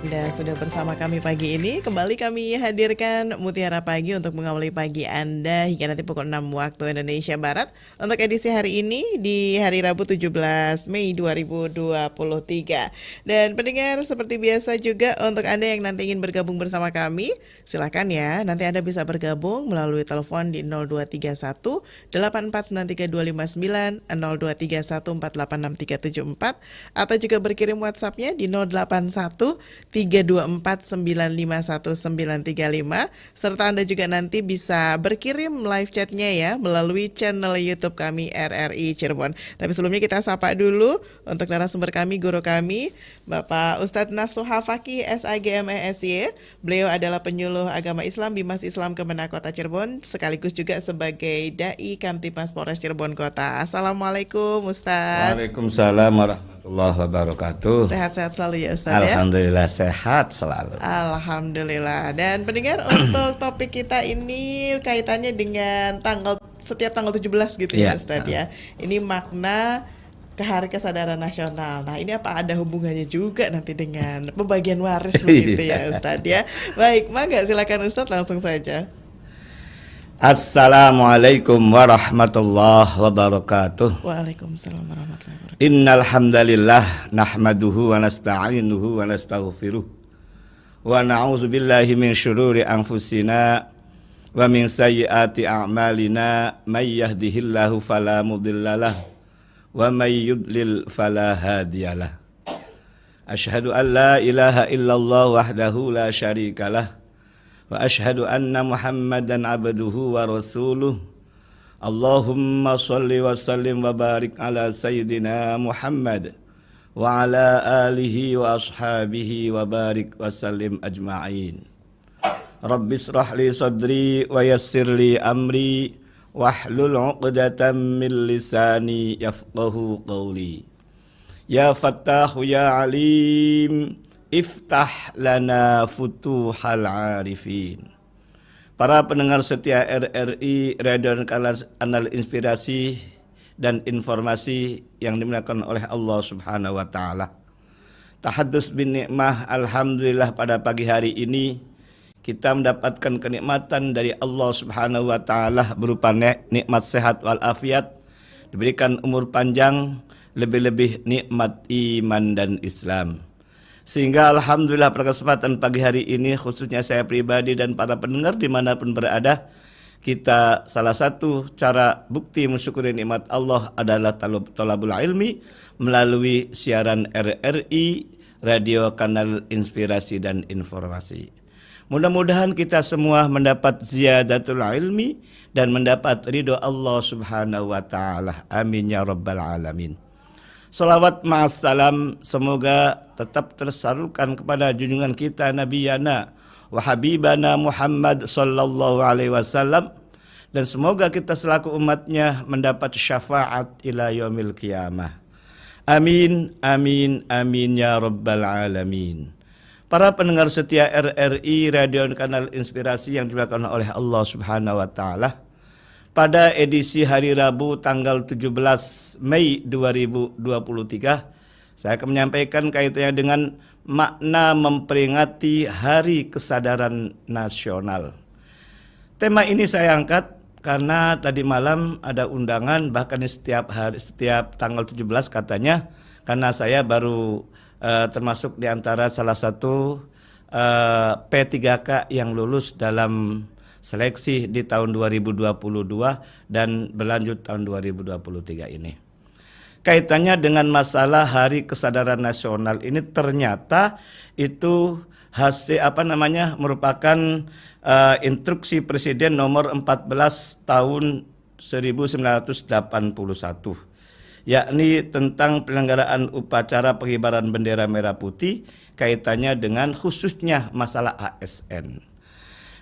Anda sudah bersama kami pagi ini. Kembali kami hadirkan Mutiara Pagi untuk mengawali pagi Anda hingga nanti pukul 6 waktu Indonesia Barat. Untuk edisi hari ini di hari Rabu 17 Mei 2023. Dan pendengar seperti biasa juga untuk Anda yang nanti ingin bergabung bersama kami, silakan ya. Nanti Anda bisa bergabung melalui telepon di 0231 8493259, 0231 486 atau juga berkirim WhatsApp-nya di 081 324951935, serta Anda juga nanti bisa berkirim live chatnya ya melalui channel YouTube kami RRI Cirebon. Tapi sebelumnya kita sapa dulu untuk narasumber kami, guru kami, Bapak Ustadz Nasuha Fakih SAGMESY. Beliau adalah penyuluh agama Islam Bimas Islam Kemenak Kota Cirebon, sekaligus juga sebagai Dai Kamtibmas Polres Cirebon Kota. Assalamualaikum Ustadz. Waalaikumsalam warahmatullahi wabarakatuh. Sehat-sehat selalu ya Ustadz ya. Alhamdulillah sehat selalu. Alhamdulillah. Dan pendengar, untuk topik kita ini kaitannya dengan setiap tanggal 17 gitu ya Ustadz ya. Ini makna ke Hari Kesadaran Nasional. Nah, ini apa ada hubungannya juga nanti dengan pembagian waris begitu ya Ustadz ya. Baik, mangga silakan Ustadz langsung saja. Assalamualaikum warahmatullahi wabarakatuh. Waalaikumsalam warahmatullahi wabarakatuh. Innal hamdalillah nahmaduhu wa nasta'inuhu wa nastaghfiruh wa na'udzu billahi min syururi anfusina wa min sayyiati a'malina may yahdihillahu fala mudhillalah wa may yudlil fala hadiyalah. Asyhadu an la ilaha illallah wahdahu la syarikalah wa asyhadu anna Muhammadan abduhu wa rasuluh. Allahumma salli wa sallim wa barik ala sayyidina Muhammad wa ala alihi wa ashabihi wa barik wa sallim ajma'in. Rabbi israh li sadri wa yassir li amri wahlul 'uqdatam min lisani yafqahu qawli. Ya Fattahu ya Alim, iftah lana futuhal arifin. Para pendengar setia RRI Radio Kanal Inspirasi dan Informasi yang dimuliakan oleh Allah Subhanahu wa taala. Tahaddus bin nikmah, alhamdulillah pada pagi hari ini kita mendapatkan kenikmatan dari Allah Subhanahu wa taala berupa nikmat sehat wal afiat, diberikan umur panjang, lebih-lebih nikmat iman dan Islam. Sehingga alhamdulillah pada kesempatan pagi hari ini, khususnya saya pribadi dan para pendengar dimanapun berada, kita salah satu cara bukti mensyukuri nikmat Allah adalah thalabul ilmi melalui siaran RRI Radio Kanal Inspirasi dan Informasi. Mudah-mudahan kita semua mendapat ziyadatul ilmi dan mendapat ridho Allah Subhanahu wa taala. Amin ya rabbal alamin. Salawat ma'assalam semoga tetap tersalurkan kepada junjungan kita Nabi Yana wa Habibana Muhammad sallallahu alaihi wasallam, dan semoga kita selaku umatnya mendapat syafaat ila yaumil qiyamah. Amin, amin, amin ya rabbal alamin. Para pendengar setia RRI Radio Kanal Inspirasi yang dimuliakan oleh Allah Subhanahu wa taala, pada edisi hari Rabu tanggal 17 Mei 2023, saya akan menyampaikan kaitannya dengan makna memperingati Hari Kesadaran Nasional. Tema ini saya angkat karena tadi malam ada undangan, bahkan setiap tanggal 17 katanya, karena saya baru termasuk di antara salah satu P3K yang lulus dalam seleksi di tahun 2022 dan berlanjut tahun 2023 ini. Kaitannya dengan masalah Hari Kesadaran Nasional ini ternyata itu merupakan instruksi Presiden nomor 14 tahun 1981, yakni tentang penyelenggaraan upacara pengibaran bendera merah putih kaitannya dengan khususnya masalah ASN.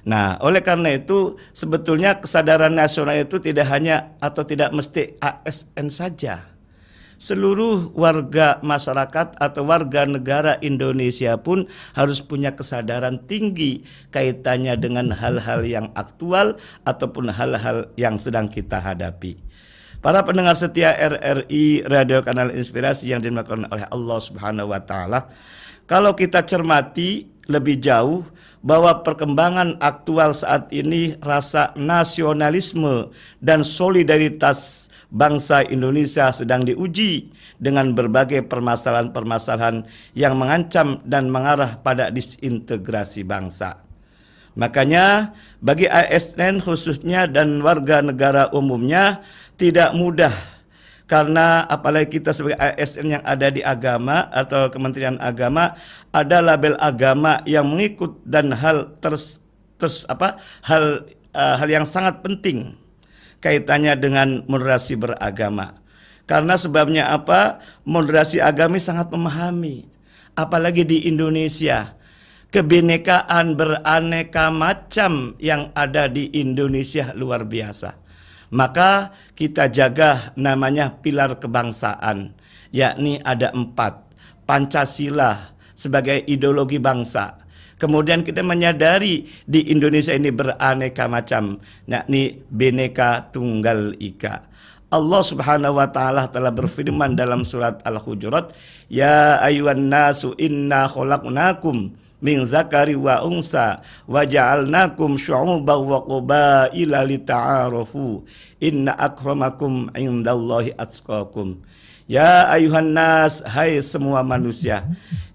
Nah, oleh karena itu sebetulnya kesadaran nasional itu tidak hanya atau tidak mesti ASN saja. Seluruh warga masyarakat atau warga negara Indonesia pun harus punya kesadaran tinggi kaitannya dengan hal-hal yang aktual ataupun hal-hal yang sedang kita hadapi. Para pendengar setia RRI Radio Kanal Inspirasi yang dimuliakan oleh Allah Subhanahu wa taala, Kalau kita cermati lebih jauh bahwa perkembangan aktual saat ini, rasa nasionalisme dan solidaritas bangsa Indonesia sedang diuji dengan berbagai permasalahan-permasalahan yang mengancam dan mengarah pada disintegrasi bangsa. Makanya bagi ASN khususnya dan warga negara umumnya tidak mudah, karena apalagi kita sebagai ASN yang ada di agama atau Kementerian Agama, ada label agama yang mengikut dan hal hal yang sangat penting kaitannya dengan moderasi beragama. Karena sebabnya apa? Moderasi agama sangat memahami, apalagi di Indonesia, kebinekaan beraneka macam yang ada di Indonesia luar biasa. Maka kita jaga namanya pilar kebangsaan, yakni ada 4. Pancasila sebagai ideologi bangsa. Kemudian kita menyadari di Indonesia ini beraneka macam, yakni Bhinneka Tunggal Ika. Allah Subhanahu wa taala telah berfirman dalam surat Al-Hujurat, "Ya ayyuhan nasu inna khalaqnakum min zakari wa unsa wa ja'alnakum syu'uban wa qabaila lita'arafu inna akramakum indallahi atqakum." Ya ayuhan nas, hai semua manusia,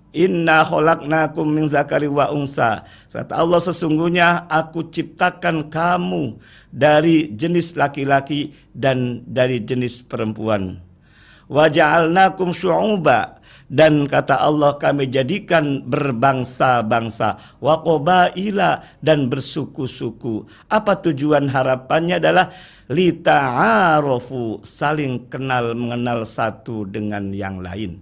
inna khalaqnakum min zakari wa unsa. Kata Allah, sesungguhnya aku ciptakan kamu dari jenis laki-laki dan dari jenis perempuan. Wa ja'alnakum syu'uba, dan kata Allah kami jadikan berbangsa-bangsa, wa qabaila, dan bersuku-suku. Apa tujuan harapannya? Adalah lita'arofu, saling kenal mengenal satu dengan yang lain.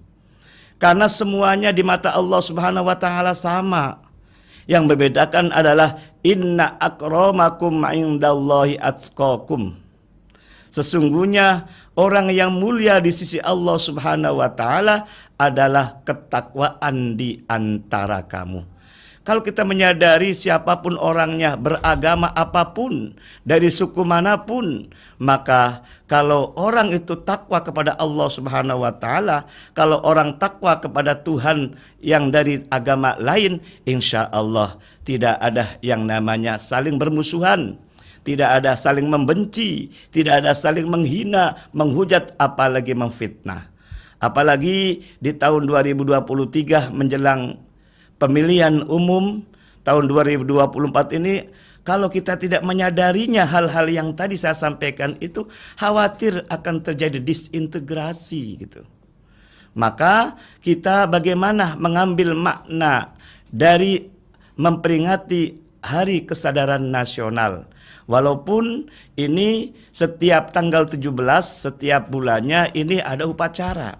Karena semuanya di mata Allah Subhanahu wa taala sama. Yang membedakan adalah inna akramakum indallahi atqakum. Sesungguhnya orang yang mulia di sisi Allah Subhanahu wa taala adalah ketakwaan di antara kamu. Kalau kita menyadari siapapun orangnya, beragama apapun, dari suku manapun, maka kalau orang itu takwa kepada Allah Subhanahu wa taala, kalau orang takwa kepada Tuhan yang dari agama lain, insya Allah tidak ada yang namanya saling bermusuhan, tidak ada saling membenci, tidak ada saling menghina, menghujat, apalagi memfitnah. Apalagi di tahun 2023 menjelang pemilihan umum tahun 2024 ini, kalau kita tidak menyadarinya hal-hal yang tadi saya sampaikan itu, khawatir akan terjadi disintegrasi gitu. Maka kita bagaimana mengambil makna dari memperingati Hari Kesadaran Nasional. Walaupun ini setiap tanggal 17 setiap bulannya ini ada upacara.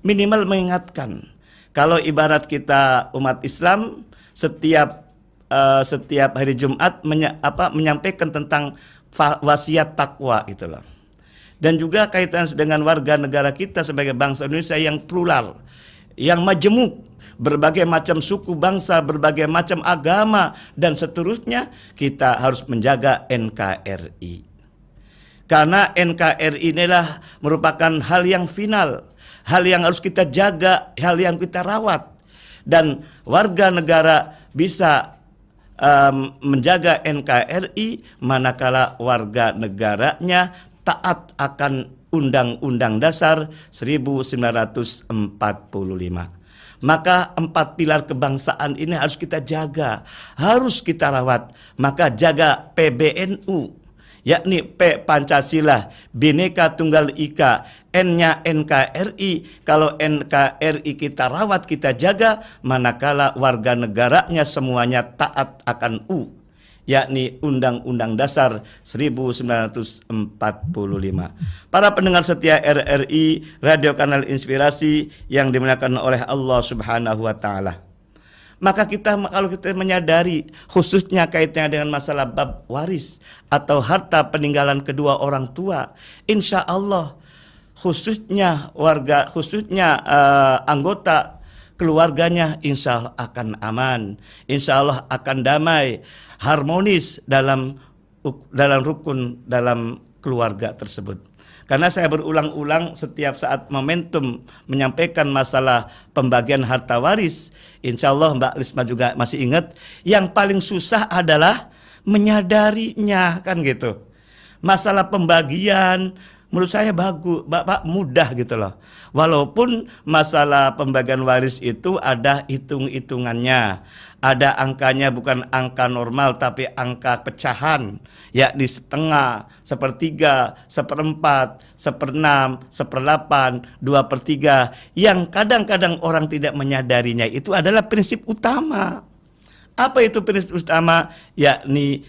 Minimal mengingatkan. Kalau ibarat kita umat Islam setiap hari Jumat menyampaikan tentang wasiat takwa gitu loh. Dan juga kaitan dengan warga negara kita sebagai bangsa Indonesia yang plural, yang majemuk, berbagai macam suku bangsa, berbagai macam agama dan seterusnya, kita harus menjaga NKRI. Karena NKRI inilah merupakan hal yang final, hal yang harus kita jaga, hal yang kita rawat. Dan warga negara bisa menjaga NKRI manakala warga negaranya taat akan Undang-Undang Dasar 1945. Maka 4 pilar kebangsaan ini harus kita jaga, harus kita rawat. Maka jaga PBNU, yakni P Pancasila, Bhinneka Tunggal Ika, N-nya NKRI. Kalau NKRI kita rawat, kita jaga, manakala warga negaranya semuanya taat akan U, yakni Undang-Undang Dasar 1945. Para pendengar setia RRI, Radio Kanal Inspirasi yang dimuliakan oleh Allah Subhanahu wa taala. Maka kalau kita menyadari khususnya kaitannya dengan masalah bab waris atau harta peninggalan kedua orang tua, insya Allah khususnya anggota keluarganya insya Allah akan aman, insya Allah akan damai, harmonis dalam rukun dalam keluarga tersebut. Karena saya berulang-ulang setiap saat momentum menyampaikan masalah pembagian harta waris, insya Allah Mbak Lisma juga masih ingat, yang paling susah adalah menyadarinya, kan gitu. Masalah pembagian menurut saya bagus, Bapak, mudah gitu loh. Walaupun masalah pembagian waris itu ada hitung-hitungannya. Ada angkanya bukan angka normal tapi angka pecahan, yakni setengah, sepertiga, seperempat, seperenam, seperdelapan, 2/3. Yang kadang-kadang orang tidak menyadarinya itu adalah prinsip utama. Apa itu prinsip utama? Yakni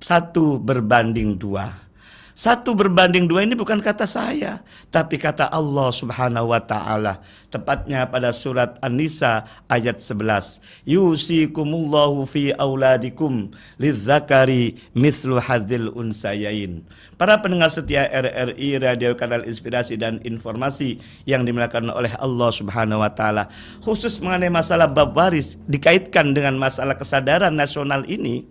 1:2. 1:2 ini bukan kata saya, tapi kata Allah Subhanahu wa taala, tepatnya pada surat An-Nisa ayat 11. Yusikumullahu fi auladikum lizzakari mithlu hadzil unsayain. Para pendengar setia RRI Radio Kanal Inspirasi dan Informasi yang dimuliakan oleh Allah Subhanahu wa taala, khusus mengenai masalah bab waris dikaitkan dengan masalah kesadaran nasional ini,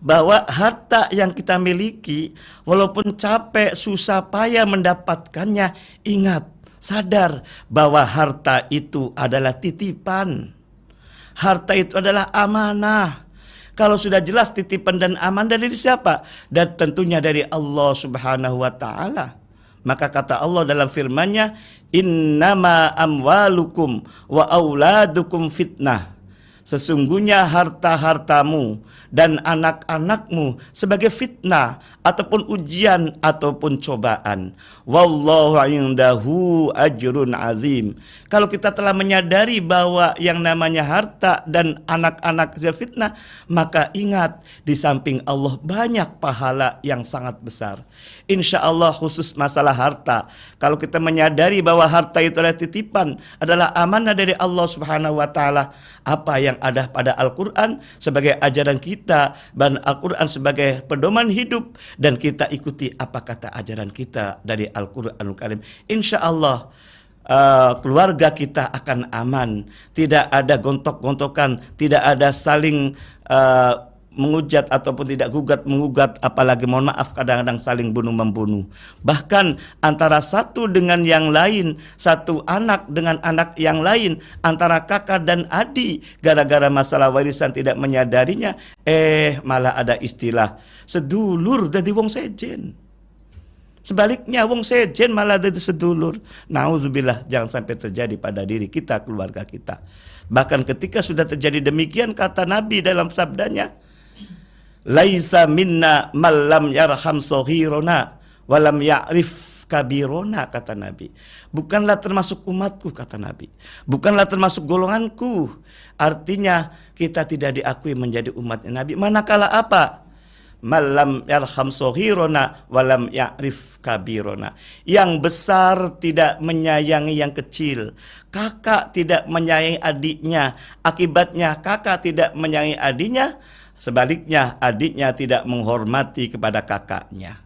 bahwa harta yang kita miliki, walaupun capek, susah payah mendapatkannya, ingat, sadar bahwa harta itu adalah titipan. Harta itu adalah amanah. Kalau sudah jelas titipan dan amanah dari siapa? Dan tentunya dari Allah Subhanahu wa taala. Maka kata Allah dalam firman-Nya, "Innama amwalukum wa auladukum fitnah." Sesungguhnya harta-hartamu dan anak-anakmu sebagai fitnah ataupun ujian ataupun cobaan. Wallahu indahu ajrun azim. Kalau kita telah menyadari bahwa yang namanya harta dan anak-anak fitnah, maka ingat di samping Allah banyak pahala yang sangat besar. Insya Allah khusus masalah harta, kalau kita menyadari bahwa harta itu adalah titipan, adalah amanah dari Allah Subhanahu wa taala, apa yang ada pada Al-Quran sebagai ajaran kita dan Al-Quran sebagai pedoman hidup, dan kita ikuti apa kata ajaran kita dari Al-Quranul Karim, insya Allah keluarga kita akan aman. Tidak ada gontok-gontokan, tidak ada saling menghujat ataupun tidak gugat mengugat, apalagi mohon maaf kadang-kadang saling bunuh-membunuh. Bahkan antara satu dengan yang lain, satu anak dengan anak yang lain, antara kakak dan adik, gara-gara masalah warisan tidak menyadarinya, malah ada istilah sedulur jadi wong sejen. Sebaliknya wong sejen malah jadi sedulur. Nauzubillah, jangan sampai terjadi pada diri kita, keluarga kita. Bahkan ketika sudah terjadi demikian, kata Nabi dalam sabdanya, laisa minna malam yarham sohirona walam ya'rif kabirona, kata Nabi. Bukanlah termasuk umatku, kata Nabi. Bukanlah termasuk golonganku. Artinya kita tidak diakui menjadi umatnya Nabi. Manakala apa? Malam yarham sohirona walam ya'rif kabirona. Yang besar tidak menyayangi yang kecil. Kakak tidak menyayangi adiknya. Akibatnya kakak tidak menyayangi adiknya. Sebaliknya adiknya tidak menghormati kepada kakaknya.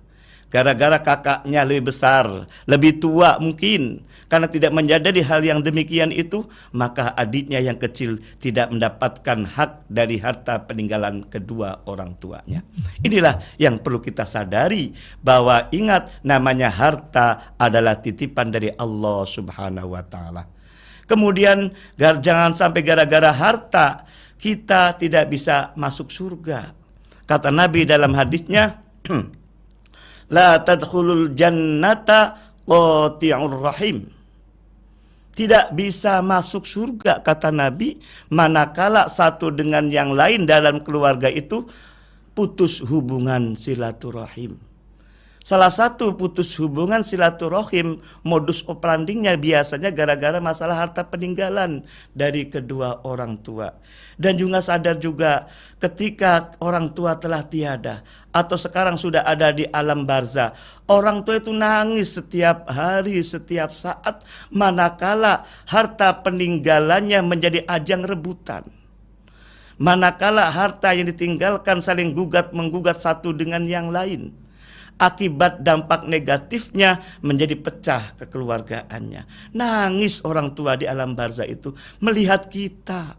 Gara-gara kakaknya lebih besar, lebih tua mungkin, karena tidak menyadari hal yang demikian itu, maka adiknya yang kecil tidak mendapatkan hak dari harta peninggalan kedua orang tuanya. Inilah yang perlu kita sadari, bahwa ingat, namanya harta adalah titipan dari Allah Subhanahu wa taala. Kemudian jangan sampai gara-gara harta kita tidak bisa masuk surga. Kata Nabi dalam hadisnya, la tadkhulul jannata qati'ur rahim. Tidak bisa masuk surga, kata Nabi, manakala satu dengan yang lain dalam keluarga itu putus hubungan silaturahim. Salah satu putus hubungan silaturahim, modus operandinya biasanya gara-gara masalah harta peninggalan dari kedua orang tua. Dan juga sadar juga ketika orang tua telah tiada atau sekarang sudah ada di alam barzah, orang tua itu nangis setiap hari, setiap saat, manakala harta peninggalannya menjadi ajang rebutan. Manakala harta yang ditinggalkan saling gugat-menggugat satu dengan yang lain. Akibat dampak negatifnya menjadi pecah kekeluargaannya. Nangis orang tua di alam barzah itu melihat kita.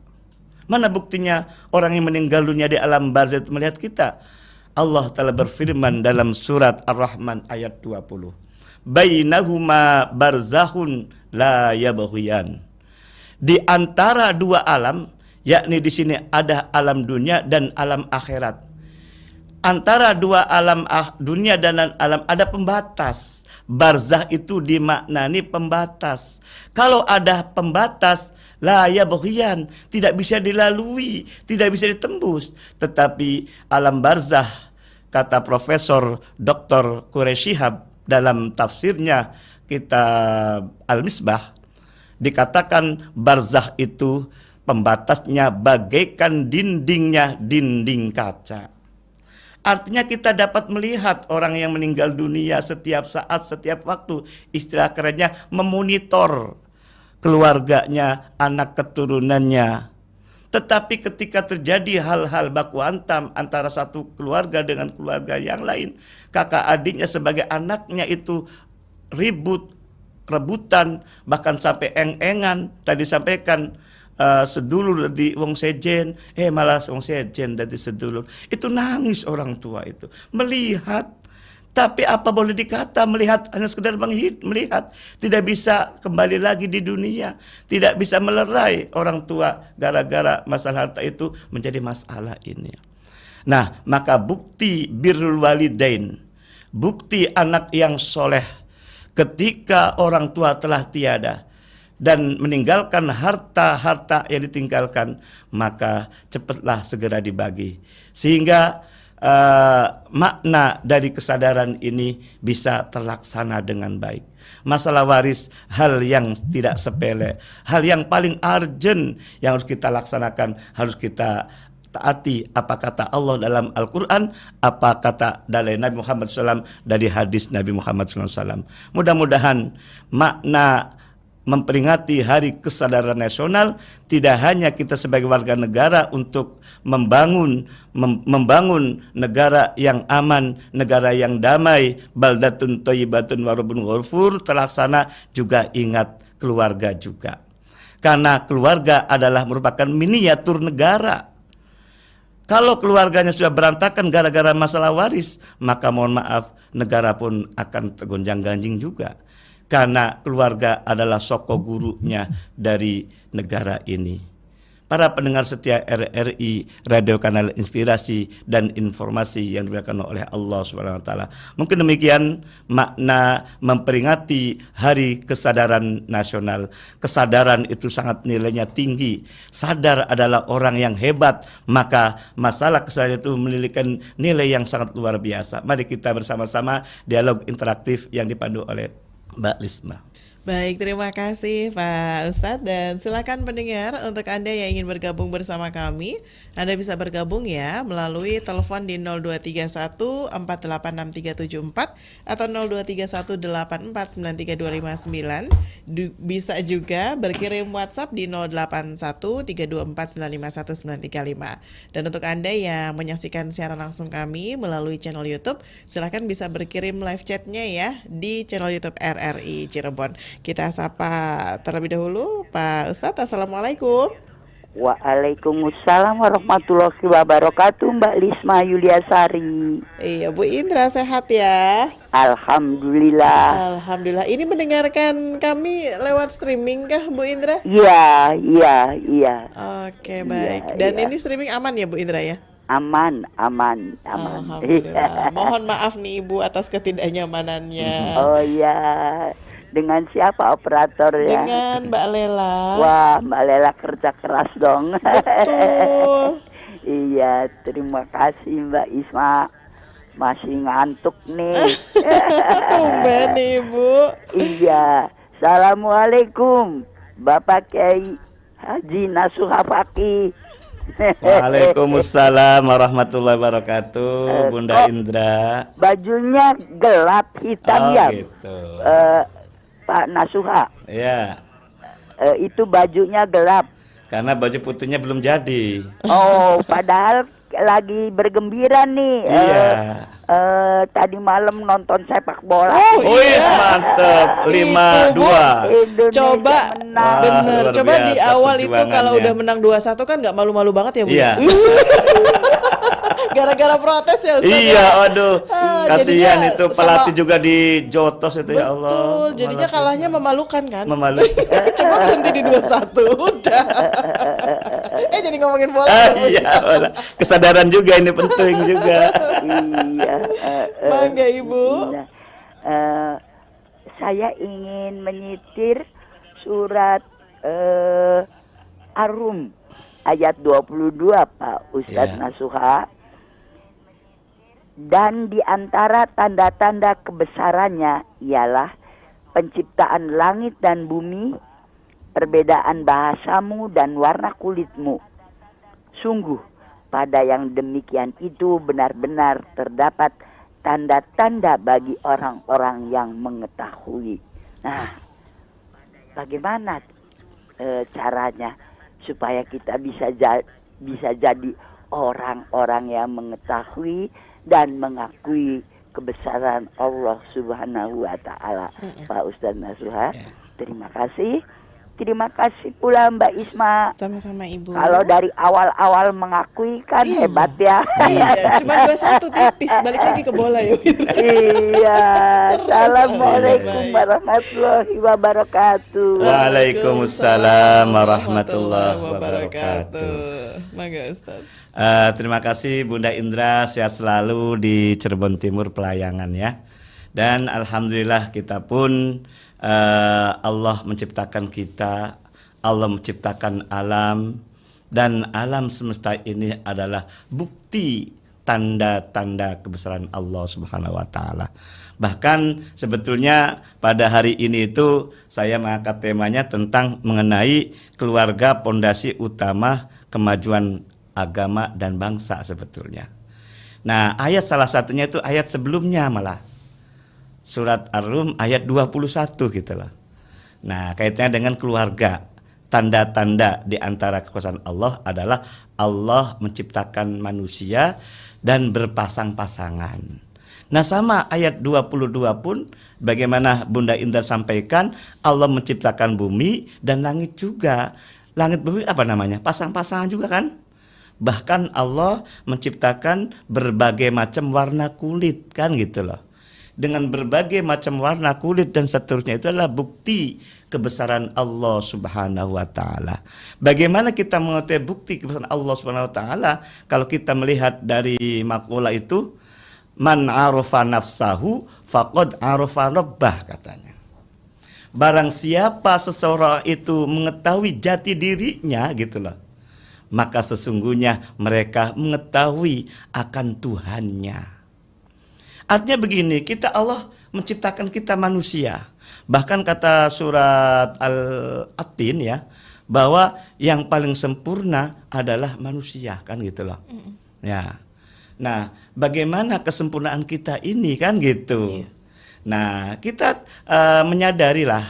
Mana buktinya orang yang meninggal dunia di alam barzah itu melihat kita? Allah telah berfirman dalam surat Ar-Rahman ayat 20. Bainahuma barzakhun la yabghiyan. Di antara dua alam, yakni di sini ada alam dunia dan alam akhirat. Antara dua alam dunia dan alam ada pembatas. Barzah itu dimaknani pembatas. Kalau ada pembatas, la yabghiyan, tidak bisa dilalui, tidak bisa ditembus. Tetapi alam barzah, kata Profesor Dr. Quraish Shihab dalam tafsirnya kitab Al-Misbah, dikatakan barzah itu pembatasnya bagaikan dindingnya dinding kaca. Artinya kita dapat melihat orang yang meninggal dunia setiap saat, setiap waktu. Istilah kerennya memonitor keluarganya, anak keturunannya. Tetapi ketika terjadi hal-hal baku hantam antara satu keluarga dengan keluarga yang lain, kakak adiknya sebagai anaknya itu ribut, rebutan, bahkan sampai eng-engan. Tadi sampaikan sedulur di wong sejen, malah wong sejen dari sedulur. Itu nangis orang tua itu melihat. Tapi apa boleh dikata, melihat hanya sekedar melihat, tidak bisa kembali lagi di dunia, tidak bisa melerai orang tua gara-gara masalah harta itu menjadi masalah ini. Nah, maka bukti birrul walidain, bukti anak yang soleh ketika orang tua telah tiada dan meninggalkan harta-harta yang ditinggalkan, maka cepatlah segera dibagi. Sehingga makna dari kesadaran ini bisa terlaksana dengan baik. Masalah waris hal yang tidak sepele, hal yang paling urgent yang harus kita laksanakan, harus kita taati apa kata Allah dalam Al-Quran, apa kata dari Nabi Muhammad SAW dari hadis Nabi Muhammad SAW. Mudah-mudahan makna memperingati Hari Kesadaran Nasional tidak hanya kita sebagai warga negara untuk membangun negara yang aman, negara yang damai, baldatun thayyibatun wa rabbun ghafur terlaksana, juga ingat keluarga juga. Karena keluarga adalah merupakan miniatur negara. Kalau keluarganya sudah berantakan gara-gara masalah waris, maka mohon maaf, negara pun akan tergonjang-ganjing juga. Karena keluarga adalah soko gurunya dari negara ini. Para pendengar setia RRI, Radio Kanal Inspirasi dan Informasi yang diberikan oleh Allah Subhanahu wa taala. Mungkin demikian makna memperingati Hari Kesadaran Nasional. Kesadaran itu sangat nilainya tinggi. Sadar adalah orang yang hebat, maka masalah kesadaran itu memiliki nilai yang sangat luar biasa. Mari kita bersama-sama dialog interaktif yang dipandu oleh Mbak Lisma. Baik, terima kasih Pak Ustadz, dan silakan pendengar, untuk Anda yang ingin bergabung bersama kami, Anda bisa bergabung ya melalui telepon di 0231 486374 atau 0231 8493259. Bisa juga berkirim WhatsApp di 081 324 951 935. Dan untuk Anda yang menyaksikan siaran langsung kami melalui channel YouTube, silakan bisa berkirim live chatnya ya di channel YouTube RRI Cirebon. Kita sapa terlebih dahulu Pak Ustadz. Assalamualaikum. Waalaikumsalam warahmatullahi wabarakatuh, Mbak Lisma Yuliasari. Iya, Bu Indra sehat ya? Alhamdulillah. Alhamdulillah. Ini mendengarkan kami lewat streaming kah, Bu Indra? Iya. Oke, baik. Dan ini streaming aman ya, Bu Indra ya? Aman. Alhamdulillah. Mohon maaf nih Ibu atas ketidaknyamanannya. Oh iya. Dengan siapa operator ya? Dengan Mbak Lela. Wah, Mbak Lela kerja keras dong. Betul. Iya, terima kasih Mbak Isma. Masih ngantuk nih. Tumben Ibu. Iya. Assalamualaikum Bapak Kiai Haji Nasuha Fakih. Waalaikumsalam warahmatullahi wabarakatuh, Bunda Indra. Bajunya gelap hitam ya, gitu. Pak Nasuha. Ya. Itu bajunya gelap. Karena baju putihnya belum jadi. Oh, padahal lagi bergembira nih. Iya. Tadi malam nonton sepak bola. Wis mantep 5-2. Coba menang. bener. Luar Coba di biasa awal itu kalau perjuangannya. udah menang 2-1 kan nggak malu-malu banget ya Bu? Iya. Gara-gara protes ya Ustaz. Iya, aduh, kasihan jadinya itu pelatih juga dijotos itu ya Allah. Betul, jadinya kalahnya memalukan kan? Memalukan. Coba berhenti di 2-1 udah. Jadi ngomongin bola. Iya, bola. Kesadaran juga ini penting juga. Iya. Mangga Ibu. Nah, saya ingin menyitir surat Ar-Rum ayat 22 Pak Ustadz Nasuha. Dan di antara tanda-tanda kebesarannya ialah penciptaan langit dan bumi, perbedaan bahasamu dan warna kulitmu. Sungguh pada yang demikian itu benar-benar terdapat tanda-tanda bagi orang-orang yang mengetahui. Nah, bagaimana caranya supaya kita bisa jadi orang-orang yang mengetahui dan mengakui kebesaran Allah Subhanahu wa taala. Pak Ustadz Nasuha, terima kasih. Terima kasih pula Mbak Isma. Sama-sama Ibu. Kalau dari awal-awal mengakui kan hebat ya. Iya, cuma 2-1 tipis. Balik lagi ke bola ya. Iya. Assalamualaikum warahmatullahi wabarakatuh. Waalaikumsalam warahmatullahi wabarakatuh. Mangga Ustaz. Terima kasih Bunda Indra, sehat selalu di Cirebon Timur Pelayangan ya. Dan alhamdulillah kita pun Allah menciptakan kita, Allah menciptakan alam, dan alam semesta ini adalah bukti tanda-tanda kebesaran Allah Subhanahu wa taala. Bahkan sebetulnya pada hari ini itu saya mengangkat temanya tentang mengenai keluarga pondasi utama kemajuan agama dan bangsa sebetulnya. Nah, ayat salah satunya itu ayat sebelumnya malah. Surat Ar-Rum ayat 21 gitu loh. Nah, kaitannya dengan keluarga. Tanda-tanda di antara kekuasaan Allah adalah Allah menciptakan manusia dan berpasang-pasangan. Nah, sama ayat 22 pun bagaimana Bunda Indra sampaikan, Allah menciptakan bumi dan langit juga. Langit bumi apa namanya? Pasang-pasangan juga kan? Bahkan Allah menciptakan berbagai macam warna kulit kan gitu loh. Dengan berbagai macam warna kulit dan seterusnya itu adalah bukti kebesaran Allah Subhanahu wa taala. Bagaimana kita mengetahui bukti kebesaran Allah Subhanahu wa taala kalau kita melihat dari maqalah itu man arafa nafsahu faqad arafa rabbah katanya. Barang siapa seseorang itu mengetahui jati dirinya gitu loh, maka sesungguhnya mereka mengetahui akan Tuhannya. Artinya begini, kita Allah menciptakan kita manusia. Bahkan kata surat Al-Atin ya, bahwa yang paling sempurna adalah manusia kan gitu loh. Ya. Nah, bagaimana kesempurnaan kita ini kan gitu. Nah, kita menyadarilah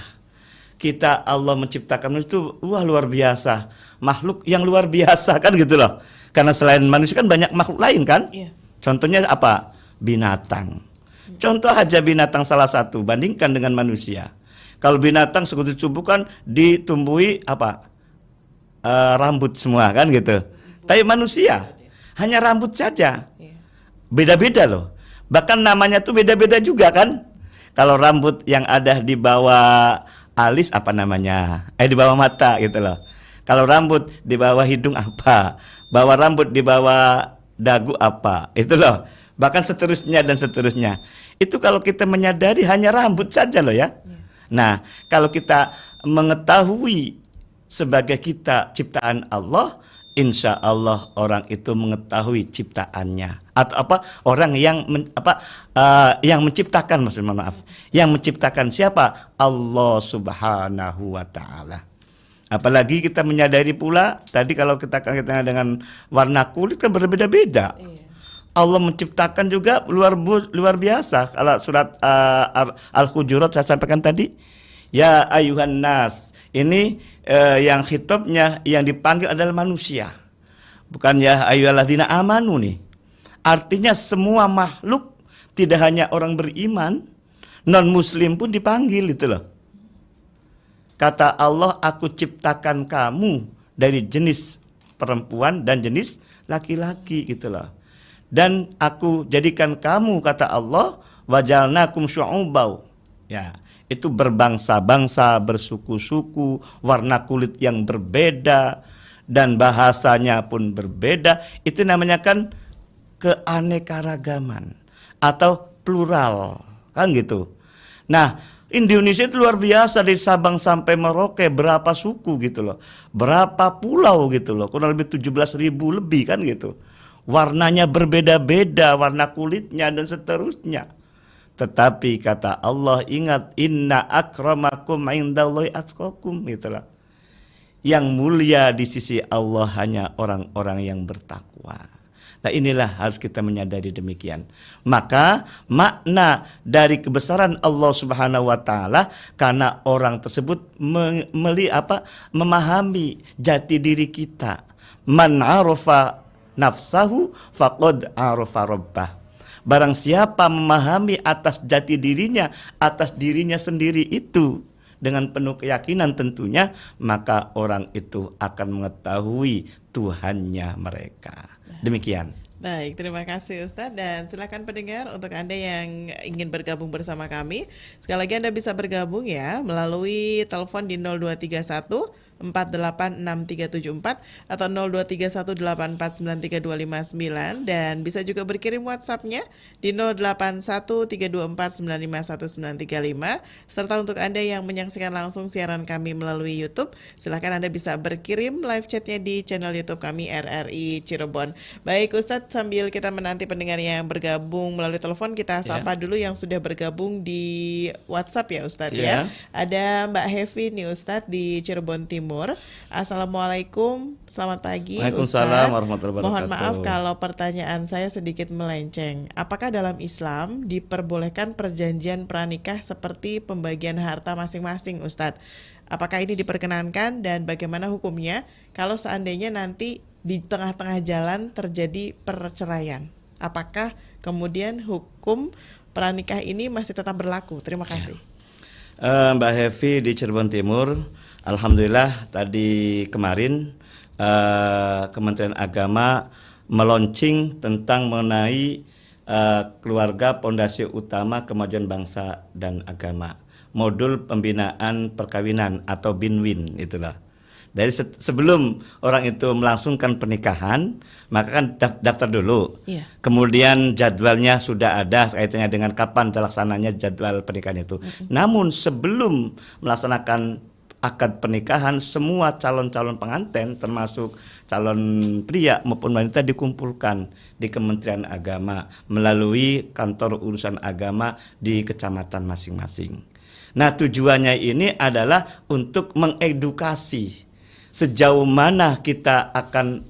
kita Allah menciptakan manusia itu luar biasa, makhluk yang luar biasa kan gitu loh. Karena selain manusia kan banyak makhluk lain kan. Contohnya apa? Binatang. Contoh aja binatang salah satu, bandingkan dengan manusia. Kalau binatang sekutu tubuh kan ditumbuhi apa? Rambut semua kan gitu. Tapi manusia hanya rambut saja. Beda-beda loh. Bahkan namanya tuh beda-beda juga kan. Kalau rambut yang ada di bawah alis apa namanya? Di bawah mata gitu loh. Kalau rambut di bawah hidung apa? Bawah rambut di bawah dagu apa? Itu loh. Bahkan seterusnya dan seterusnya. Itu kalau kita menyadari hanya rambut saja loh ya. Nah, kalau kita mengetahui sebagai kita ciptaan Allah, insya Allah orang itu mengetahui ciptaannya. Atau apa? Orang yang yang menciptakan, maaf. Yang menciptakan siapa? Allah Subhanahu wa taala. Apalagi kita menyadari pula tadi kalau kita kaitannya dengan warna kulit kan berbeda-beda. Allah menciptakan juga luar biasa. Kalau surat Al-Hujurat saya sampaikan tadi, ya ayuhan nas. Ini yang khitabnya yang dipanggil adalah manusia. Bukan ya ayyuhalladzina amanu nih. Artinya semua makhluk, tidak hanya orang beriman, non muslim pun dipanggil itu loh. Kata Allah, aku ciptakan kamu dari jenis perempuan dan jenis laki-laki gitu loh. dan aku jadikan kamu, kata Allah, wajalnakum syu'ubau. Ya, itu berbangsa-bangsa, bersuku-suku, warna kulit yang berbeda dan bahasanya pun berbeda. Itu namanya kan keanekaragaman atau plural, kan gitu. Nah, Indonesia itu luar biasa, dari Sabang sampai Merauke, berapa suku gitu loh, berapa pulau gitu loh, kurang lebih 17.000 lebih kan gitu. Warnanya berbeda-beda, warna kulitnya dan seterusnya. Tetapi kata Allah, ingat, inna akramakum indallahi atqakum, gitulah. Yang mulia di sisi Allah hanya orang-orang yang bertakwa. Nah, inilah harus kita menyadari demikian. Maka makna dari kebesaran Allah Subhanahu wa taala, karena orang tersebut memahami jati diri kita. Man arafa nafsahu faqad arafa rabbah. Barang siapa memahami atas jati dirinya, atas dirinya sendiri itu dengan penuh keyakinan tentunya, maka orang itu akan mengetahui Tuhannya mereka. Demikian. Baik, terima kasih Ustadz, dan silakan pendengar untuk Anda yang ingin bergabung bersama kami. Sekali lagi Anda bisa bergabung ya melalui telepon di 0231 486374 atau 0231849329, dan bisa juga berkirim WhatsApp-nya di 081324951935. Serta untuk Anda yang menyaksikan langsung siaran kami melalui YouTube, silakan Anda bisa berkirim live chat-nya di channel YouTube kami RRI Cirebon. Baik Ustadz, sambil kita menanti pendengar yang bergabung melalui telepon, kita sapa dulu yang sudah bergabung di WhatsApp ya Ustadz ya. Ada Mbak Hevi nih Ustadz di Cirebon Timur. Assalamualaikum, selamat pagi Waalaikumsalam Ustadz. warahmatullahi wabarakatuh. Mohon maaf kalau pertanyaan saya sedikit melenceng. Apakah dalam Islam diperbolehkan perjanjian pranikah seperti pembagian harta masing-masing Ustadz? Apakah ini diperkenankan dan bagaimana hukumnya kalau seandainya nanti di tengah-tengah jalan terjadi perceraian? Apakah kemudian hukum pranikah ini masih tetap berlaku? Terima kasih. Mbak Hevi di Cirebon Timur, alhamdulillah tadi kemarin Kementerian Agama meluncing tentang mengenai keluarga pondasi utama kemajuan bangsa dan agama, modul pembinaan perkawinan atau binwin itulah. Dari sebelum orang itu melangsungkan pernikahan, maka kan daftar dulu. Iya. Kemudian jadwalnya sudah ada kaitannya dengan kapan terlaksananya jadwal pernikahan itu. Namun sebelum melaksanakan akad pernikahan, semua calon-calon pengantin termasuk calon pria maupun wanita dikumpulkan di Kementerian Agama melalui kantor urusan agama di kecamatan masing-masing. Nah, tujuannya ini adalah untuk mengedukasi sejauh mana kita akan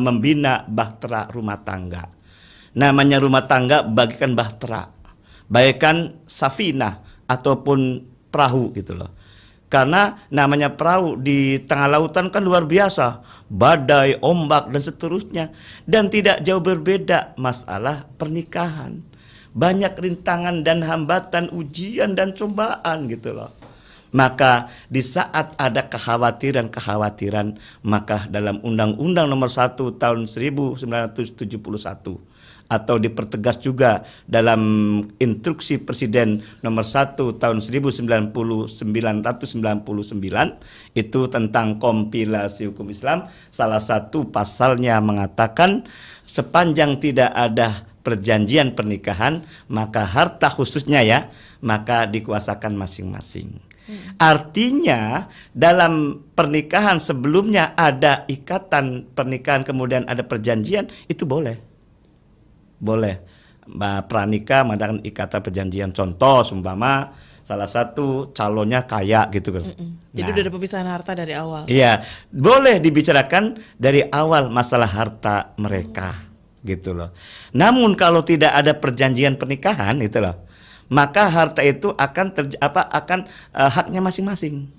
membina bahtera rumah tangga. Namanya rumah tangga bagikan bahtera, bagaikan safinah ataupun perahu gitu loh. Karena namanya perahu di tengah lautan kan luar biasa, badai, ombak dan seterusnya. Dan tidak jauh berbeda masalah pernikahan. Banyak rintangan dan hambatan, ujian dan cobaan gitu loh. Maka di saat ada kekhawatiran-kekhawatiran, maka dalam Undang-Undang Nomor 1 Tahun 1971 atau dipertegas juga dalam Instruksi Presiden Nomor 1 Tahun 1999 itu tentang kompilasi hukum Islam, salah satu pasalnya mengatakan sepanjang tidak ada perjanjian pernikahan, maka harta khususnya ya, maka dikuasakan masing-masing. Artinya dalam pernikahan sebelumnya ada ikatan pernikahan, kemudian ada perjanjian, itu boleh. Boleh. Pranikah mengadakan ikatan perjanjian. Contoh seumpama salah satu calonnya kaya gitu kan. Jadi udah ada pemisahan harta dari awal. Iya, boleh dibicarakan dari awal masalah harta mereka gitu loh. Namun kalau tidak ada perjanjian pernikahan itu loh, maka harta itu akan haknya masing-masing.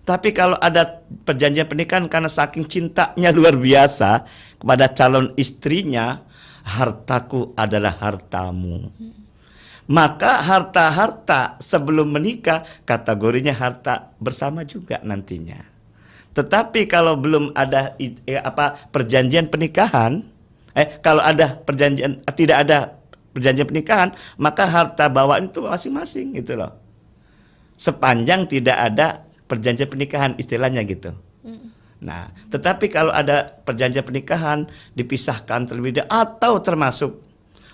Tapi kalau ada perjanjian pernikahan karena saking cintanya luar biasa kepada calon istrinya, hartaku adalah hartamu. Maka harta-harta sebelum menikah kategorinya harta bersama juga nantinya. Tetapi kalau belum ada perjanjian pernikahan, Kalau ada perjanjian, tidak ada perjanjian pernikahan, maka harta bawaan itu masing-masing gitu loh. Sepanjang tidak ada perjanjian pernikahan istilahnya gitu. Nah, tetapi kalau ada perjanjian pernikahan dipisahkan terlebih dahulu atau termasuk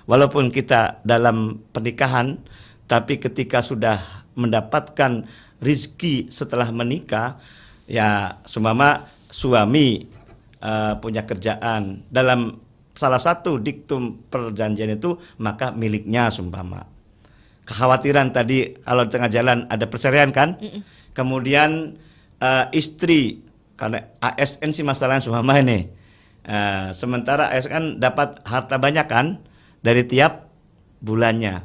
walaupun kita dalam pernikahan tapi ketika sudah mendapatkan rizki setelah menikah, ya seumpama suami punya kerjaan dalam salah satu diktum perjanjian itu, maka miliknya seumpama. Kekhawatiran tadi kalau di tengah jalan ada perceraian kan, kemudian istri karena ASN sih masalahnya seumpama ini, sementara ASN kan dapat harta banyak kan dari tiap bulannya,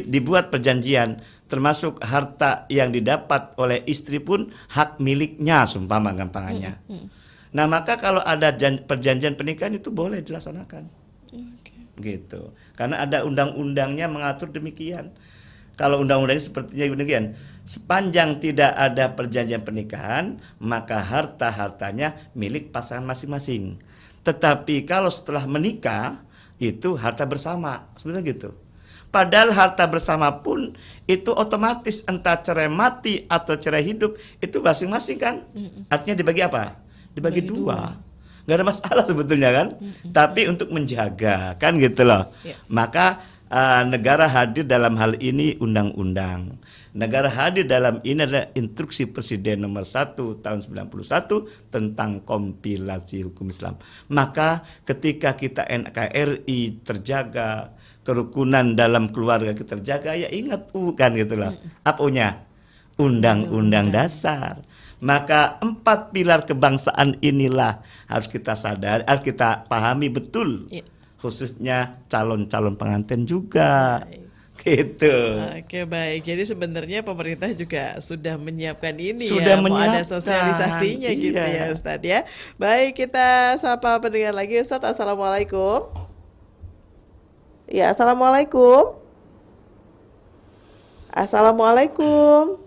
dibuat perjanjian termasuk harta yang didapat oleh istri pun hak miliknya seumpama gampangannya. Nah maka kalau ada perjanjian pernikahan itu boleh dilaksanakan. Gitu. Karena ada undang-undangnya mengatur demikian. Kalau undang-undangnya sepertinya demikian, sepanjang tidak ada perjanjian pernikahan, maka harta-hartanya milik pasangan masing-masing. Tetapi kalau setelah menikah, itu harta bersama, sebenarnya gitu. Padahal harta bersama pun itu otomatis entah cerai mati atau cerai hidup, itu masing-masing kan. Artinya dibagi apa? Dibagi dua. Nggak ada masalah sebetulnya kan, tapi untuk menjaga kan gitu loh. Maka negara hadir dalam hal ini undang-undang. Negara hadir dalam ini adalah instruksi Presiden nomor 1 tahun 91 tentang kompilasi hukum Islam. Maka ketika kita NKRI terjaga, kerukunan dalam keluarga kita terjaga, ya ingat kan gitu loh. Apa-nya? Undang-undang dasar. Maka 4 pilar kebangsaan inilah harus kita sadari, harus kita pahami betul. Khususnya calon-calon pengantin juga. Gitu. Oke, baik. Jadi sebenarnya pemerintah juga sudah menyiapkan ini, sudah ya, mau ada menyiapkan, sosialisasinya gitu ya Ustadz ya. Baik, kita sapa pendengar lagi Ustadz. Assalamualaikum. Ya, assalamualaikum. Assalamualaikum.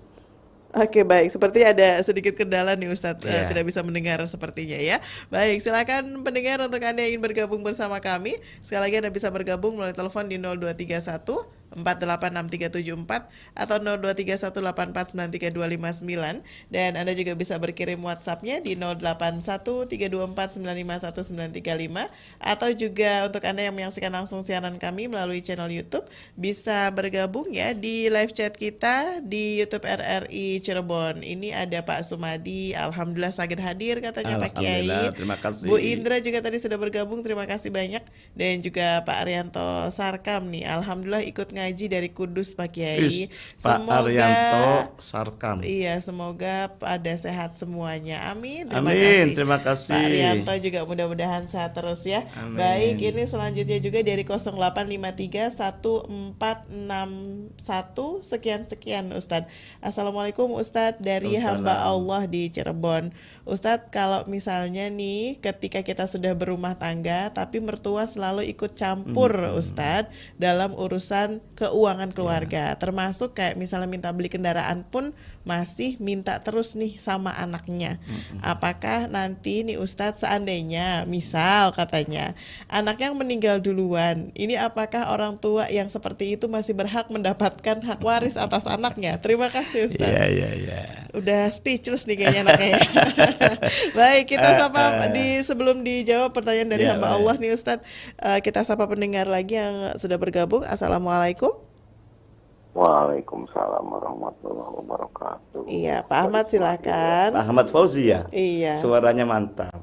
Oke, baik, seperti ada sedikit kendala nih Ustadz, tidak bisa mendengar sepertinya ya. Baik, silakan pendengar untuk Anda yang ingin bergabung bersama kami. Sekali lagi Anda bisa bergabung melalui telepon di 0231 486374 atau 0231849329, dan Anda juga bisa berkirim WhatsApp-nya di 081324951935, atau juga untuk Anda yang menyaksikan langsung siaran kami melalui channel YouTube bisa bergabung ya di live chat kita di YouTube RRI Cirebon. Ini ada Pak Sumadi, alhamdulillah sakit hadir katanya Pak Kiai. Terima kasih. Bu Indra juga tadi sudah bergabung, terima kasih banyak. Dan juga Pak Arianto Sarkam nih, alhamdulillah ikut ngaji dari Kudus Pak Kiai. Pak Arianto Sarkam. Iya, semoga pada sehat semuanya. Amin. Terima kasih. Pak Arianto juga mudah-mudahan sehat terus ya. Amin. Baik, ini selanjutnya juga dari 08531461 sekian Ustadz. Assalamualaikum Ustadz, dari hamba Allah di Cirebon. Ustadz, kalau misalnya nih ketika kita sudah berumah tangga tapi mertua selalu ikut campur Ustadz dalam urusan keuangan keluarga, termasuk kayak misalnya minta beli kendaraan pun masih minta terus nih sama anaknya. Apakah nanti nih Ustadz seandainya misal katanya anak yang meninggal duluan, ini apakah orang tua yang seperti itu masih berhak mendapatkan hak waris atas anaknya? Terima kasih Ustadz. Iya. Udah speechless nih kayaknya anaknya ya. Baik, kita sapa sebelum dijawab pertanyaan dari hamba Allah nih Ustadz, kita sapa pendengar lagi yang sudah bergabung. Assalamualaikum. Waalaikumsalam warahmatullahi wabarakatuh. Iya, Pak Ahmad silakan. Pak Ahmad Fauzi ya? Iya. Suaranya mantap.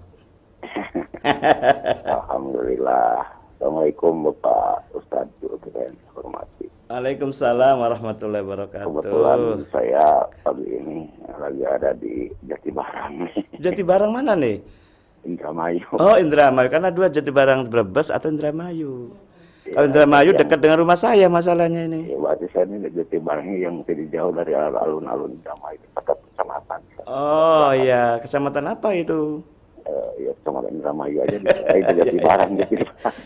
Alhamdulillah. Assalamualaikum Bapak Ustadz yang hormati. Waalaikumsalam warahmatullahi wabarakatuh. Kebetulan saya pagi ini lagi ada di Jatibarang. Jatibarang mana nih? Indramayu. Oh, Indramayu. Karena dua Jatibarang Brebes atau Indramayu. Kalau Indramayu dekat dengan rumah saya masalahnya ini. Ya, berarti saya ini di Jatibarang yang tidak jauh dari alun-alun Indramayu, dekat kecamatan. Oh iya, kecamatan apa itu? Ya kecamatan Indramayu aja. Saya di Jatibarang.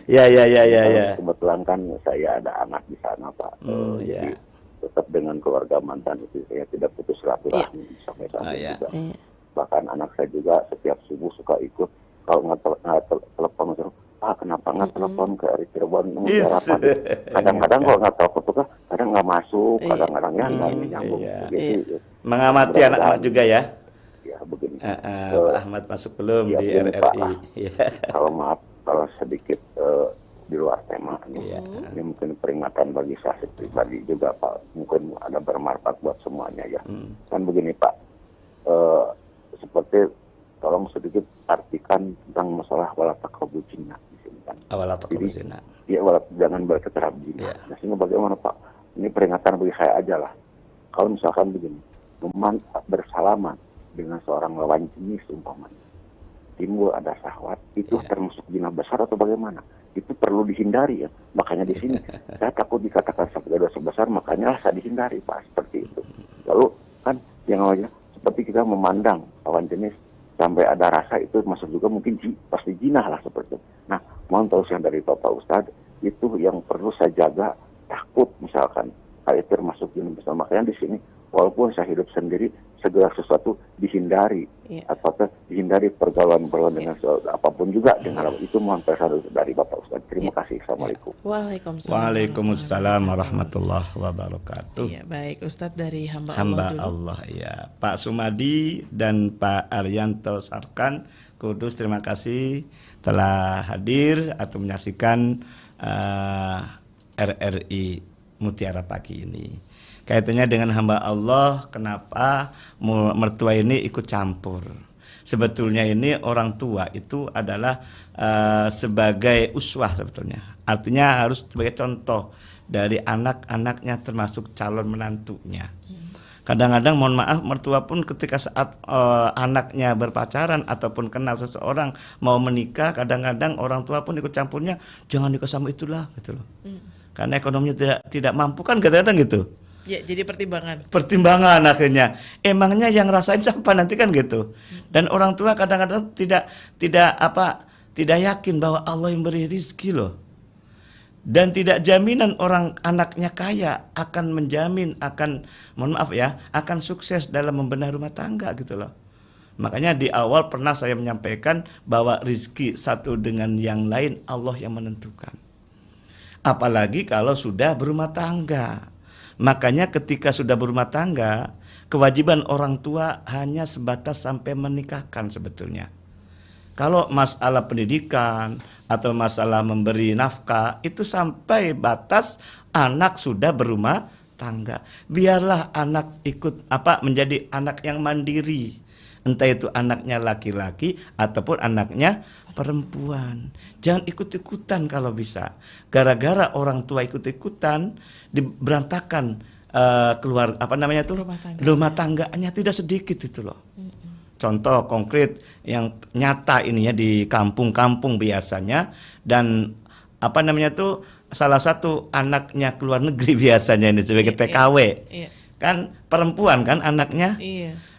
Ya. Kebetulan kan saya ada anak di sana Pak. Jadi tetap dengan keluarga mantan itu saya tidak putus silaturahmi sampai saat ini juga. Bahkan anak saya juga setiap subuh suka ikut, kalau nggak telepon Pak kenapa nggak telepon ke RRI Cirebon Is. biar apa gitu. Kadang-kadang kalau nggak telepon tuh kan kadang nggak masuk, Iya. kadang-kadang ya nggak nyambung. Iya. Jadi Mengamati anak-anak juga ya. ya begini. Pak Ahmad masuk belum Iya, di begini, Pak. RRI? Iya. Kalau maaf kalau sedikit di luar tema Iya. ini mungkin peringatan bagi saya pribadi juga Pak, mungkin ada bermanfaat buat semuanya ya. Kan begini Pak, seperti tolong sedikit artikan tentang masalah wala taqrabu zina di sini kan. Awal atau Jadi, zina. ya jangan berketerap zina. Iya. Nah, sehingga bagaimana Pak? Ini peringatan bagi saya aja lah. Kalau misalkan begini, bersalaman dengan seorang lawan jenis umpamanya, timbul ada syahwat, itu termasuk zina besar atau bagaimana? Itu perlu dihindari ya. Makanya di sini saya takut dikatakan sebagai dosa besar, makanya saya dihindari Pak seperti itu. Lalu kan yang namanya seperti kita memandang lawan jenis sampai ada rasa itu masuk juga mungkin pasti jinah lah seperti itu. Nah, mohon tausiah dari Bapak Ustadz, itu yang perlu saya jaga, takut misalkan hal itu termasuk jinah besar. Makanya di sini walaupun saya hidup sendiri, segala sesuatu dihindari. Apakah dihindari pergaulan-pergaulan dengan apapun juga dengan itu mohon pesan dari Bapak Ustadz. Terima kasih. Assalamualaikum. Waalaikumsalam. Waalaikumsalam warahmatullahi wabarakatuh. Iya, baik Ustadz dari hamba Hamba Allah dulu. Allah ya. Pak Sumadi dan Pak Arianto Sarkan Kudus, terima kasih telah hadir atau menyaksikan RRI Mutiara Pagi ini. Kaitannya dengan hamba Allah, kenapa mertua ini ikut campur? Sebetulnya ini orang tua itu adalah sebagai uswah sebetulnya. Artinya harus sebagai contoh dari anak-anaknya termasuk calon menantunya. Kadang-kadang mohon maaf mertua pun ketika saat anaknya berpacaran ataupun kenal seseorang mau menikah, kadang-kadang orang tua pun ikut campurnya, jangan nikah sama itulah gitu loh. Karena ekonominya tidak mampu kan kadang-kadang gitu. Ya, jadi Pertimbangan akhirnya. Emangnya yang rasain siapa nanti kan gitu. Dan orang tua kadang-kadang tidak yakin bahwa Allah yang beri rezeki loh. Dan tidak jaminan orang anaknya kaya akan menjamin akan sukses dalam membenahi rumah tangga gitu loh. Makanya di awal pernah saya menyampaikan bahwa rezeki satu dengan yang lain Allah yang menentukan. Apalagi kalau sudah berumah tangga. Makanya ketika sudah berumah tangga, kewajiban orang tua hanya sebatas sampai menikahkan sebetulnya. Kalau masalah pendidikan atau masalah memberi nafkah itu sampai batas anak sudah berumah tangga. Biarlah anak ikut menjadi anak yang mandiri. Entah itu anaknya laki-laki ataupun anaknya perempuan. Jangan ikut-ikutan kalau bisa. Gara-gara orang tua ikut-ikutan berantakan rumah tangganya tidak sedikit itu loh. Contoh konkret yang nyata ini ya di kampung-kampung biasanya, dan salah satu anaknya keluar negeri biasanya ini sebagai TKW. Kan perempuan kan anaknya.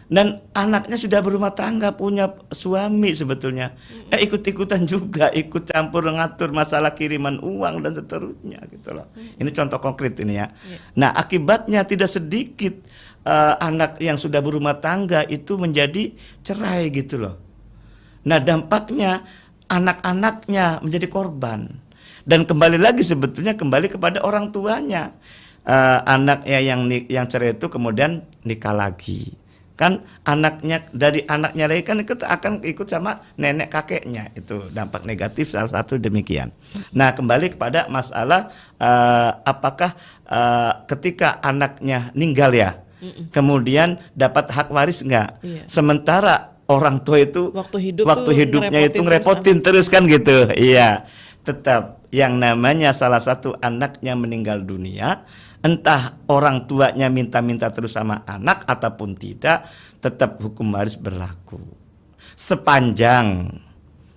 Dan anaknya sudah berumah tangga, punya suami sebetulnya. Ikut-ikutan juga, ikut campur ngatur masalah kiriman uang dan seterusnya gitu loh. Ini contoh konkret ini ya. Nah, akibatnya tidak sedikit anak yang sudah berumah tangga itu menjadi cerai gitu loh. Nah, dampaknya anak-anaknya menjadi korban. Dan kembali lagi sebetulnya kembali kepada orang tuanya. Anaknya yang cerai itu kemudian nikah lagi. Kan anaknya lagi kan akan ikut sama nenek kakeknya, itu dampak negatif salah satu demikian. Nah, kembali kepada masalah apakah ketika anaknya meninggal ya, kemudian dapat hak waris enggak? Sementara orang tua itu waktu hidupnya itu ngerepotin terus kan gitu. Iya. Tetap yang namanya salah satu anaknya meninggal dunia, entah orang tuanya minta-minta terus sama anak ataupun tidak, tetap hukum waris berlaku. Sepanjang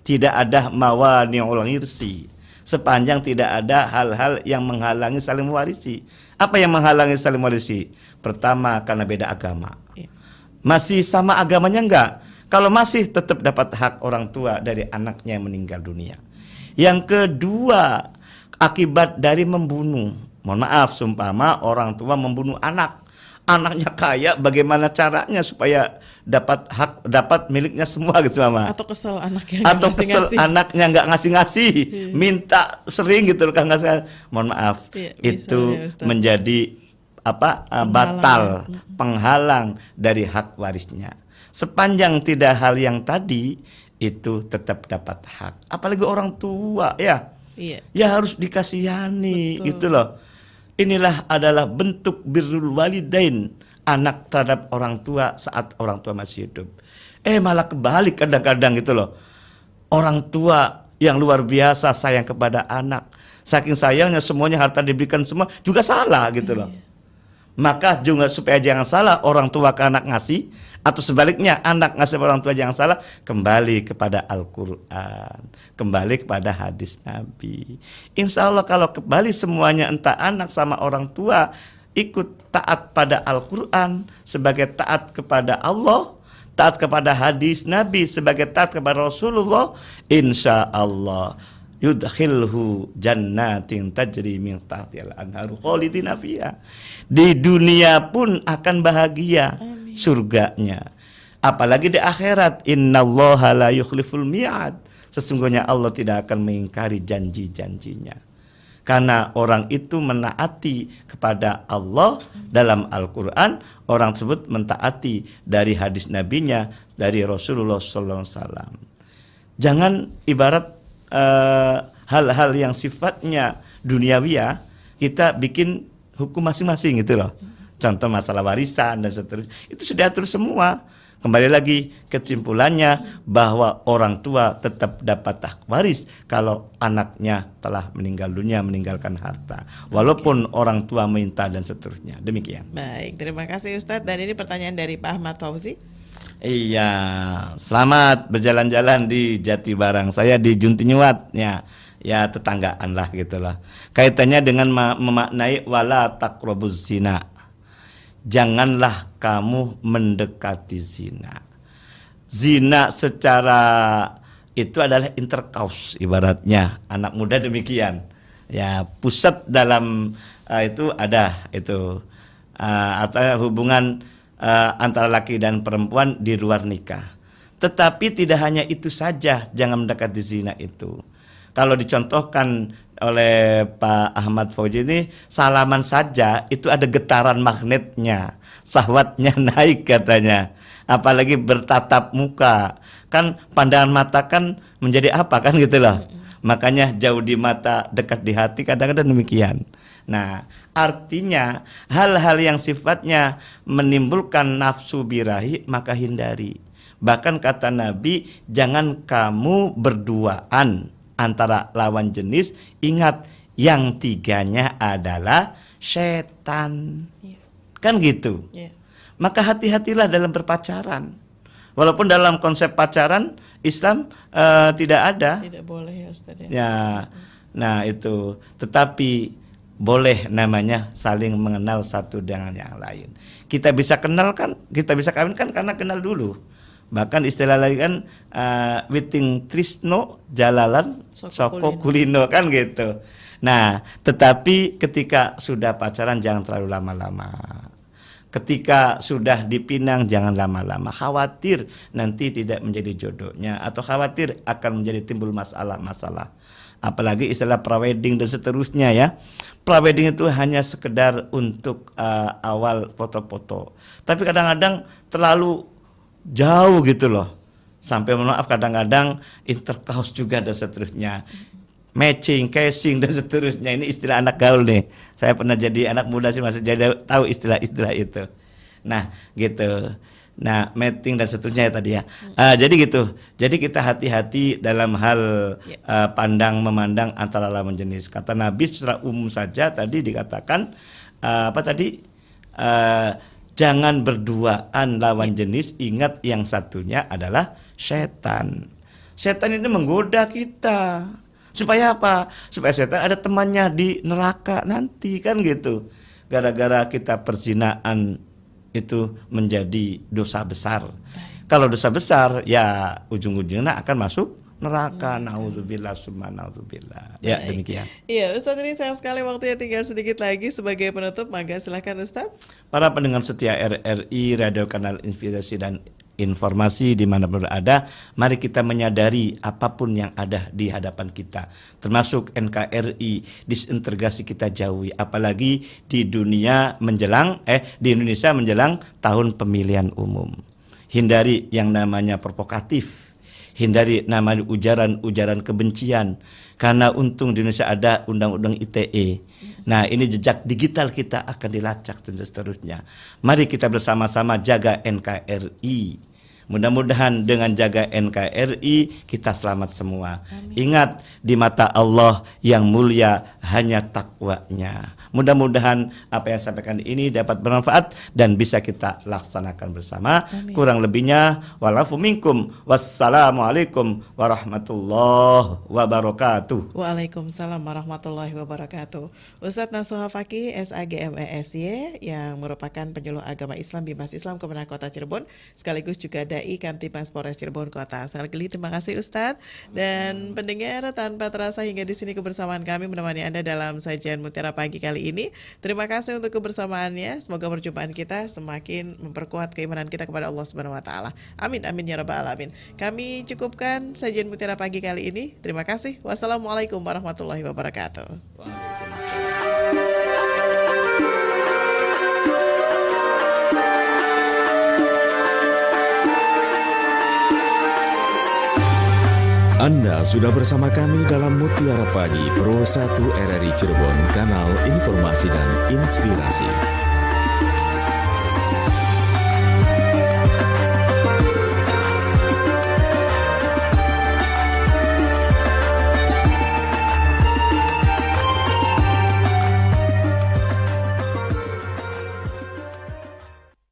tidak ada mawani'ul irsi, sepanjang tidak ada hal-hal yang menghalangi saling mewarisi. Apa yang menghalangi saling mewarisi? Pertama, karena beda agama. Masih sama agamanya enggak? Kalau masih, tetap dapat hak orang tua dari anaknya yang meninggal dunia. Yang kedua, akibat dari membunuh. Mohon maaf, seumpama orang tua membunuh anak. Anaknya kaya, bagaimana caranya supaya dapat miliknya semua gitu Mama. Atau kesel anaknya Atau kesel ngasih-ngasih. anaknya nggak ngasih-ngasih, minta sering gitu kan ngasih. Mohon maaf, Iya, itu misalnya, Ustaz. menjadi batal, penghalang dari hak warisnya. Sepanjang tidak hal yang tadi, itu tetap dapat hak. Apalagi orang tua ya. Iya. Ya harus dikasihani. Betul. Gitu loh. Inilah adalah bentuk birrul walidain, anak terhadap orang tua saat orang tua masih hidup. Malah kebalik kadang-kadang gitu loh. Orang tua yang luar biasa sayang kepada anak, saking sayangnya semuanya harta diberikan semua, juga salah gitu loh. Maka juga supaya jangan salah orang tua ke anak ngasih, atau sebaliknya anak ngasih ke orang tua jangan salah, kembali kepada Al-Quran, kembali kepada hadis Nabi. Insya Allah kalau kembali semuanya, entah anak sama orang tua ikut taat pada Al-Quran sebagai taat kepada Allah, taat kepada hadis Nabi sebagai taat kepada Rasulullah, insya Allah yudkhilhu jannatin tajri min tahtihal anharu khalidina fiha. Di dunia pun akan bahagia. Amin. Surganya. Apalagi di akhirat, innallaha la yukhliful mi'ad. Sesungguhnya Allah tidak akan mengingkari janji-janjinya. Karena orang itu menaati kepada Allah dalam Al-Quran, orang tersebut mentaati dari hadis nabinya, dari Rasulullah SAW. Jangan ibarat hal-hal yang sifatnya duniawi kita bikin hukum masing-masing gitu loh. Contoh masalah warisan dan seterusnya, itu sudah diatur semua. Kembali lagi kesimpulannya bahwa orang tua tetap dapat hak waris kalau anaknya telah meninggal dunia, meninggalkan harta, walaupun orang tua minta dan seterusnya. Demikian. Baik, terima kasih Ustadz. Dan ini pertanyaan dari Pak Ahmad Fauzi. Iya, selamat berjalan-jalan di Jati Barang. Saya di Juntinyuat, ya tetanggaan lah gitulah. Kaitannya dengan memaknai wala taqrabuz zina. Janganlah kamu mendekati zina. Zina secara itu adalah intercourse ibaratnya. Anak muda demikian. Ya, pusat dalam itu ada itu atau hubungan antara laki dan perempuan di luar nikah. Tetapi tidak hanya itu saja, jangan mendekati zina itu. Kalau dicontohkan oleh Pak Ahmad Fauzi ini, salaman saja itu ada getaran magnetnya, syahwatnya naik katanya. Apalagi bertatap muka, kan pandangan mata kan menjadi apa kan gitu loh. Makanya jauh di mata, dekat di hati, kadang-kadang demikian. Nah, artinya hal-hal yang sifatnya menimbulkan nafsu birahi maka hindari. Bahkan kata Nabi, jangan kamu berduaan antara lawan jenis, ingat yang tiganya adalah setan. Kan gitu. Maka hati-hatilah dalam berpacaran. Walaupun dalam konsep pacaran Islam tidak ada. Tidak boleh ya Ustaz ya. Ya. Nah, itu. Tetapi boleh namanya saling mengenal satu dengan yang lain. Kita bisa kenal kan, kita bisa kawin kan karena kenal dulu. Bahkan istilah lagi kan witing trisno jalalan soko kulino kan gitu. Nah, tetapi ketika sudah pacaran jangan terlalu lama-lama. Ketika sudah dipinang jangan lama-lama. Khawatir nanti tidak menjadi jodohnya atau khawatir akan menjadi timbul masalah-masalah. Apalagi istilah prawedding dan seterusnya ya. Prawedding itu hanya sekedar untuk awal foto-foto. Tapi kadang-kadang terlalu jauh gitu loh. Sampai maaf kadang-kadang intercourse juga dan seterusnya. Matching, casing dan seterusnya. Ini istilah anak gaul nih. Saya pernah jadi anak muda sih masih jadi tahu istilah-istilah itu. Nah, gitu. Nah, mating dan seterusnya ya tadi ya. Jadi gitu. Jadi kita hati-hati dalam hal pandang memandang antara lawan jenis. Kata Nabi secara umum saja tadi dikatakan jangan berduaan lawan jenis. Ingat yang satunya adalah setan. Setan ini menggoda kita. Supaya apa? Supaya setan ada temannya di neraka nanti kan gitu. Gara-gara kita perzinaan itu menjadi dosa besar. Kalau dosa besar ya ujung-ujungnya akan masuk neraka. Nauzubillah summa nauzubillah. Ya, demikian. Iya, Ustaz, ini sayang sekali waktunya tinggal sedikit lagi. Sebagai penutup, maka silakan Ustaz. Para pendengar setia RRI Radio Kanal Inspirasi dan informasi di mana berada, mari kita menyadari apapun yang ada di hadapan kita, termasuk NKRI, disintegrasi kita jauhi, apalagi di dunia menjelang di Indonesia menjelang tahun pemilihan umum. Hindari yang namanya provokatif, hindari namanya ujaran-ujaran kebencian, karena untung di Indonesia ada undang-undang ITE. Nah, ini jejak digital kita akan dilacak dan seterusnya. Mari kita bersama-sama jaga NKRI. Mudah-mudahan dengan jaga NKRI kita selamat semua. Ingat, di mata Allah yang mulia hanya takwanya. Mudah-mudahan apa yang saya sampaikan ini dapat bermanfaat dan bisa kita laksanakan bersama. Kurang lebihnya walafu minkum. Wassalamualaikum warahmatullahi wabarakatuh. Waalaikumsalam warahmatullahi wabarakatuh. Ustadz Nasuha Fakih, SAGMESY, yang merupakan penyuluh agama Islam Bimas Islam Kemenak Kota Cirebon, sekaligus juga Dai Kamtipmas Polres Cirebon Kota. Sekali lagi terima kasih Ustadz. Dan pendengar, tanpa terasa hingga di sini kebersamaan kami menemani Anda dalam sajian Mutiara Pagi kali ini. Terima kasih untuk kebersamaannya. Semoga perjumpaan kita semakin memperkuat keimanan kita kepada Allah Subhanahu wa taala. Amin amin ya rabbal alamin. Kami cukupkan sajian Mutiara Pagi kali ini. Terima kasih. Wassalamualaikum warahmatullahi wabarakatuh. Anda sudah bersama kami dalam Mutiara Pagi Pro 1 RRI Cirebon, kanal informasi dan inspirasi.